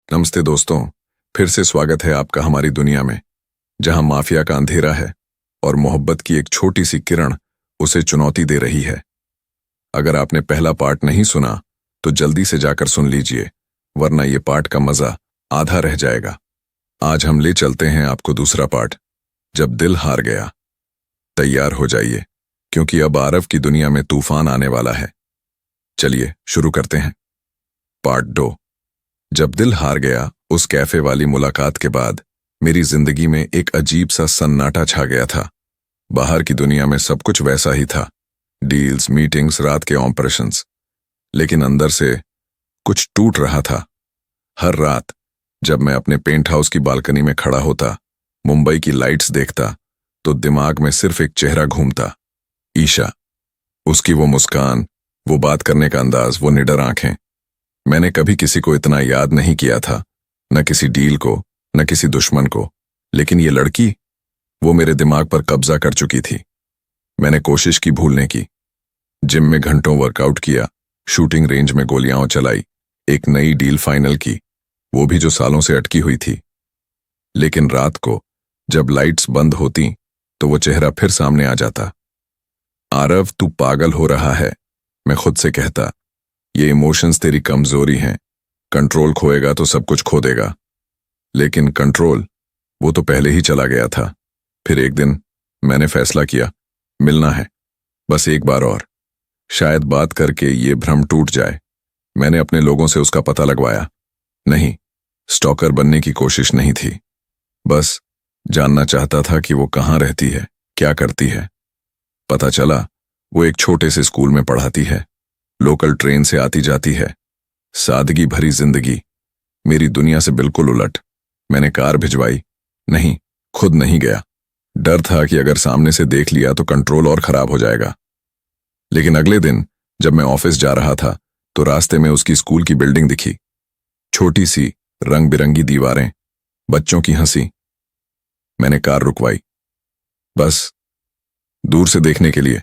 नमस्ते दोस्तों। फिर से स्वागत है आपका हमारी दुनिया में, जहां माफिया का अंधेरा है और मोहब्बत की एक छोटी सी किरण उसे चुनौती दे रही है। अगर आपने पहला पार्ट नहीं सुना तो जल्दी से जाकर सुन लीजिए, वरना ये पार्ट का मजा आधा रह जाएगा। आज हम ले चलते हैं आपको दूसरा पार्ट, जब दिल हार गया। तैयार हो जाइए, क्योंकि अब आरव की दुनिया में तूफान आने वाला है। चलिए शुरू करते हैं। पार्ट 2, जब दिल हार गया। उस कैफे वाली मुलाकात के बाद मेरी जिंदगी में एक अजीब सा सन्नाटा छा गया था। बाहर की दुनिया में सब कुछ वैसा ही था, डील्स, मीटिंग्स, रात के ऑपरेशंस, लेकिन अंदर से कुछ टूट रहा था। हर रात जब मैं अपने पेंट हाउस की बालकनी में खड़ा होता, मुंबई की लाइट्स देखता, तो दिमाग में सिर्फ एक चेहरा घूमता, ईशा। उसकी वो मुस्कान, वो बात करने का अंदाज, वो निडर आंखें। मैंने कभी किसी को इतना याद नहीं किया था, न किसी डील को, न किसी दुश्मन को, लेकिन ये लड़की, वो मेरे दिमाग पर कब्जा कर चुकी थी। मैंने कोशिश की भूलने की, जिम में घंटों वर्कआउट किया, शूटिंग रेंज में गोलियां चलाई, एक नई डील फाइनल की, वो भी जो सालों से अटकी हुई थी। लेकिन रात को जब लाइट्स बंद होती तो वो चेहरा फिर सामने आ जाता। आरव, तू पागल हो रहा है, मैं खुद से कहता। ये इमोशंस तेरी कमजोरी हैं, कंट्रोल खोएगा तो सब कुछ खो देगा। लेकिन कंट्रोल, वो तो पहले ही चला गया था। फिर एक दिन मैंने फैसला किया, मिलना है, बस एक बार और, शायद बात करके ये भ्रम टूट जाए। मैंने अपने लोगों से उसका पता लगवाया। नहीं, स्टॉकर बनने की कोशिश नहीं थी, बस जानना चाहता था कि वो कहाँ रहती है, क्या करती है। पता चला वो एक छोटे से स्कूल में पढ़ाती है, लोकल ट्रेन से आती जाती है, सादगी भरी जिंदगी। मेरी दुनिया से बिल्कुल उलट। मैंने कार भिजवाई, नहीं, खुद नहीं गया। डर था कि अगर सामने से देख लिया तो कंट्रोल और खराब हो जाएगा। लेकिन अगले दिन जब मैं ऑफिस जा रहा था तो रास्ते में उसकी स्कूल की बिल्डिंग दिखी, छोटी सी, रंग बिरंगी दीवारें, बच्चों की हंसी। मैंने कार रुकवाई, बस दूर से देखने के लिए।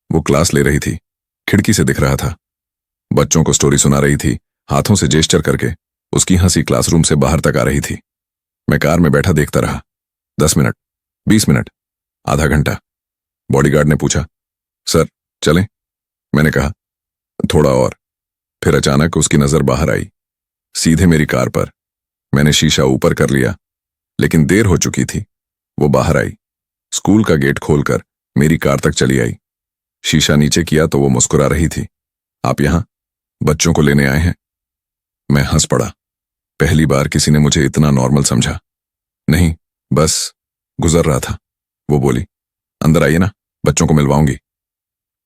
वो क्लास ले रही थी, खिड़की से दिख रहा था, बच्चों को स्टोरी सुना रही थी, हाथों से जेस्चर करके। उसकी हंसी क्लासरूम से बाहर तक आ रही थी। मैं कार में बैठा देखता रहा। 10 मिनट, 20 मिनट, आधा घंटा। बॉडीगार्ड ने पूछा, सर चलें? मैंने कहा, थोड़ा और। फिर अचानक उसकी नजर बाहर आई, सीधे मेरी कार पर। मैंने शीशा ऊपर कर लिया, लेकिन देर हो चुकी थी। वो बाहर आई, स्कूल का गेट खोलकर मेरी कार तक चली आई। शीशा नीचे किया तो वो मुस्कुरा रही थी। आप यहां बच्चों को लेने आए हैं? मैं हंस पड़ा। पहली बार किसी ने मुझे इतना नॉर्मल समझा। नहीं, बस गुजर रहा था। वो बोली, अंदर आइए ना, बच्चों को मिलवाऊंगी।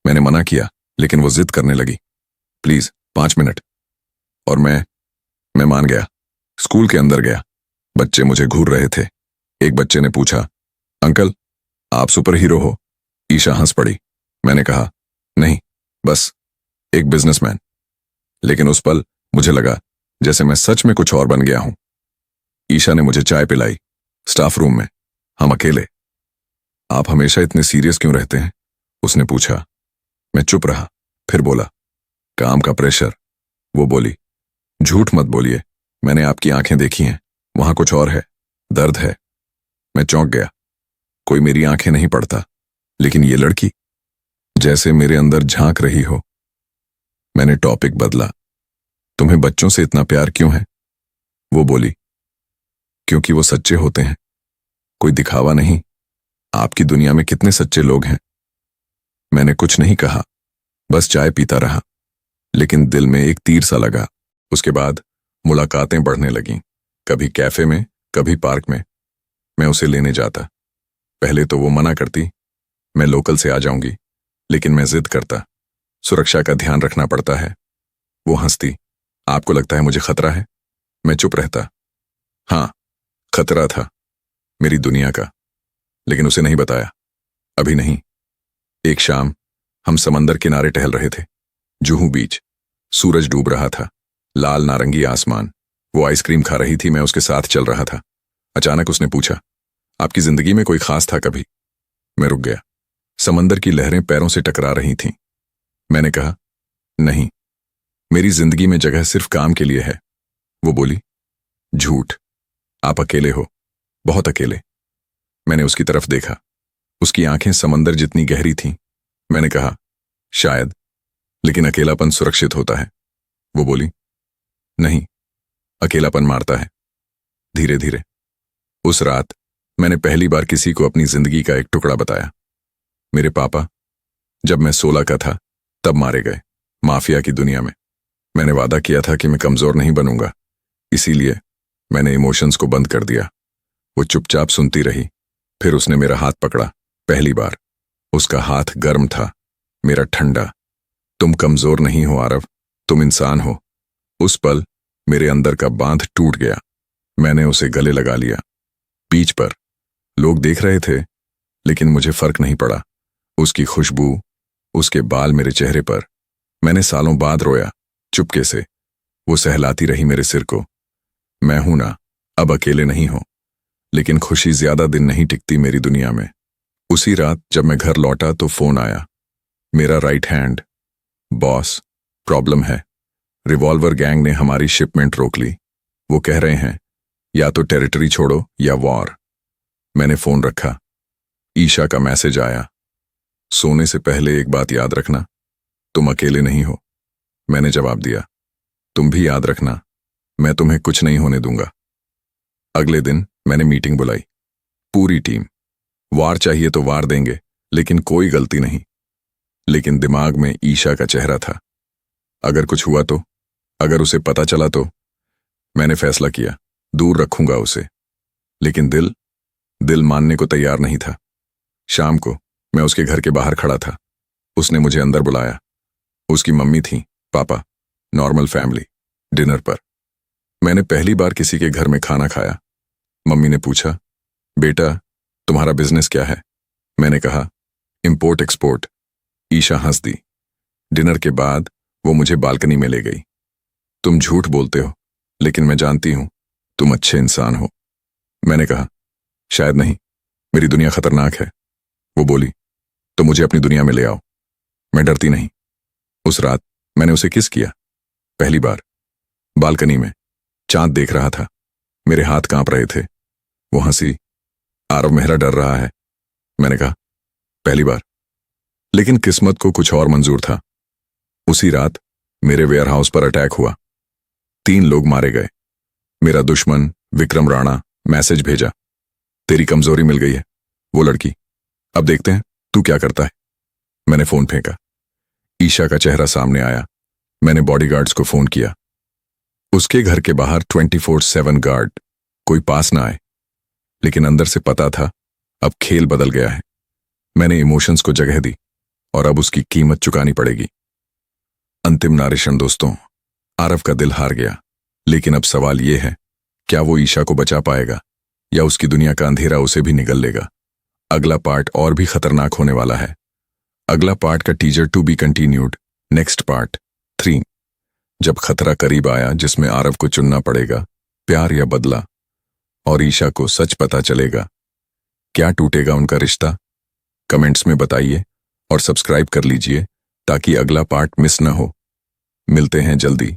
मैंने मना किया, लेकिन वो जिद करने लगी, प्लीज 5 मिनट। और मैं मान गया। स्कूल के अंदर गया। बच्चे मुझे घूर रहे थे। एक बच्चे ने पूछा, अंकल आप सुपर हीरो हो? ईशा हंस पड़ी। मैंने कहा, नहीं, बस एक बिजनेसमैन। लेकिन उस पल मुझे लगा जैसे मैं सच में कुछ और बन गया हूं। ईशा ने मुझे चाय पिलाई, स्टाफ रूम में, हम अकेले। आप हमेशा इतने सीरियस क्यों रहते हैं? उसने पूछा। मैं चुप रहा, फिर बोला, काम का प्रेशर। वो बोली, झूठ मत बोलिए, मैंने आपकी आंखें देखी हैं, वहां कुछ और है, दर्द है। मैं चौंक गया। कोई मेरी आंखें नहीं पढ़ता, लेकिन ये लड़की जैसे मेरे अंदर झांक रही हो। मैंने टॉपिक बदला, तुम्हें बच्चों से इतना प्यार क्यों है? वो बोली, क्योंकि वो सच्चे होते हैं, कोई दिखावा नहीं। आपकी दुनिया में कितने सच्चे लोग हैं। मैंने कुछ नहीं कहा, बस चाय पीता रहा, लेकिन दिल में एक तीर सा लगा। उसके बाद मुलाकातें बढ़ने लगीं, कभी कैफे में, कभी पार्क में। मैं उसे लेने जाता। पहले तो वो मना करती, मैं लोकल से आ जाऊंगी, लेकिन मैं जिद करता, सुरक्षा का ध्यान रखना पड़ता है। वो हंसती, आपको लगता है मुझे खतरा है? मैं चुप रहता। हाँ, खतरा था, मेरी दुनिया का, लेकिन उसे नहीं बताया, अभी नहीं। एक शाम हम समंदर किनारे टहल रहे थे, जुहू बीच। सूरज डूब रहा था, लाल नारंगी आसमान। वो आइसक्रीम खा रही थी, मैं उसके साथ चल रहा था। अचानक उसने पूछा, आपकी जिंदगी में कोई खास था कभी? मैं रुक गया। समंदर की लहरें पैरों से टकरा रही थीं। मैंने कहा, नहीं, मेरी जिंदगी में जगह सिर्फ काम के लिए है। वो बोली, झूठ। आप अकेले हो, बहुत अकेले। मैंने उसकी तरफ देखा। उसकी आंखें समंदर जितनी गहरी थीं। मैंने कहा, शायद, लेकिन अकेलापन सुरक्षित होता है। वो बोली, नहीं, अकेलापन मारता है। धीरे धीरे। उस रात मैंने पहली बार किसी को अपनी जिंदगी का एक टुकड़ा बताया। मेरे पापा, जब मैं 16 का था, तब मारे गए, माफिया की दुनिया में। मैंने वादा किया था कि मैं कमजोर नहीं बनूंगा, इसीलिए मैंने इमोशंस को बंद कर दिया। वो चुपचाप सुनती रही। फिर उसने मेरा हाथ पकड़ा, पहली बार। उसका हाथ गर्म था, मेरा ठंडा। तुम कमजोर नहीं हो आरव, तुम इंसान हो। उस पल मेरे अंदर का बांध टूट गया। मैंने उसे गले लगा लिया। बीच पर लोग देख रहे थे, लेकिन मुझे फर्क नहीं पड़ा। उसकी खुशबू, उसके बाल मेरे चेहरे पर। मैंने सालों बाद रोया, चुपके से। वो सहलाती रही मेरे सिर को। मैं हूं ना, अब अकेले नहीं हो। लेकिन खुशी ज्यादा दिन नहीं टिकती मेरी दुनिया में। उसी रात जब मैं घर लौटा तो फोन आया। मेरा राइट हैंड, बॉस, प्रॉब्लम है। रिवॉल्वर गैंग ने हमारी शिपमेंट रोक ली। वो कह रहे हैं, या तो टेरिटरी छोड़ो या वॉर। मैंने फोन रखा। ईशा का मैसेज आया, सोने से पहले एक बात याद रखना, तुम अकेले नहीं हो। मैंने जवाब दिया, तुम भी याद रखना, मैं तुम्हें कुछ नहीं होने दूंगा। अगले दिन मैंने मीटिंग बुलाई। पूरी टीम। वार चाहिए तो वार देंगे, लेकिन कोई गलती नहीं। लेकिन दिमाग में ईशा का चेहरा था। अगर कुछ हुआ तो, अगर उसे पता चला तो। मैंने फैसला किया, दूर रखूंगा उसे। लेकिन दिल मानने को तैयार नहीं था। शाम को मैं उसके घर के बाहर खड़ा था। उसने मुझे अंदर बुलाया। उसकी मम्मी थी, पापा, नॉर्मल फैमिली, डिनर पर। मैंने पहली बार किसी के घर में खाना खाया। मम्मी ने पूछा, बेटा, तुम्हारा बिजनेस क्या है? मैंने कहा, इंपोर्ट एक्सपोर्ट। ईशा हंस दी। डिनर के बाद वो मुझे बालकनी में ले गई। तुम झूठ बोलते हो, लेकिन मैं जानती हूं तुम अच्छे इंसान हो। मैंने कहा, शायद नहीं, मेरी दुनिया खतरनाक है। वो बोली, तो मुझे अपनी दुनिया में ले आओ, मैं डरती नहीं। उस रात मैंने उसे किस किया, पहली बार। बालकनी में चांद देख रहा था। मेरे हाथ कांप रहे थे। वो हंसी, आरव मेहरा डर रहा है। मैंने कहा, पहली बार। लेकिन किस्मत को कुछ और मंजूर था। उसी रात मेरे वेयरहाउस पर अटैक हुआ। 3 लोग मारे गए। मेरा दुश्मन विक्रम राणा मैसेज भेजा, तेरी कमजोरी मिल गई है, वो लड़की। अब देखते हैं तू क्या करता है। मैंने फोन फेंका। ईशा का चेहरा सामने आया। मैंने बॉडीगार्ड्स को फोन किया। उसके घर के बाहर 24/7 गार्ड, कोई पास ना आए। लेकिन अंदर से पता था, अब खेल बदल गया है। मैंने इमोशंस को जगह दी, और अब उसकी कीमत चुकानी पड़ेगी। अंतिम नारेशन दोस्तों, आरव का दिल हार गया। लेकिन अब सवाल यह है, क्या वो ईशा को बचा पाएगा, या उसकी दुनिया का अंधेरा उसे भी निगल लेगा? अगला पार्ट और भी खतरनाक होने वाला है। अगला पार्ट का teaser to be continued. Next part 3। जब खतरा करीब आया, जिसमें आरव को चुनना पड़ेगा, प्यार या बदला, और ईशा को सच पता चलेगा। क्या टूटेगा उनका रिश्ता? कमेंट्स में बताइए और सब्सक्राइब कर लीजिए ताकि अगला पार्ट मिस न हो। मिलते हैं जल्दी।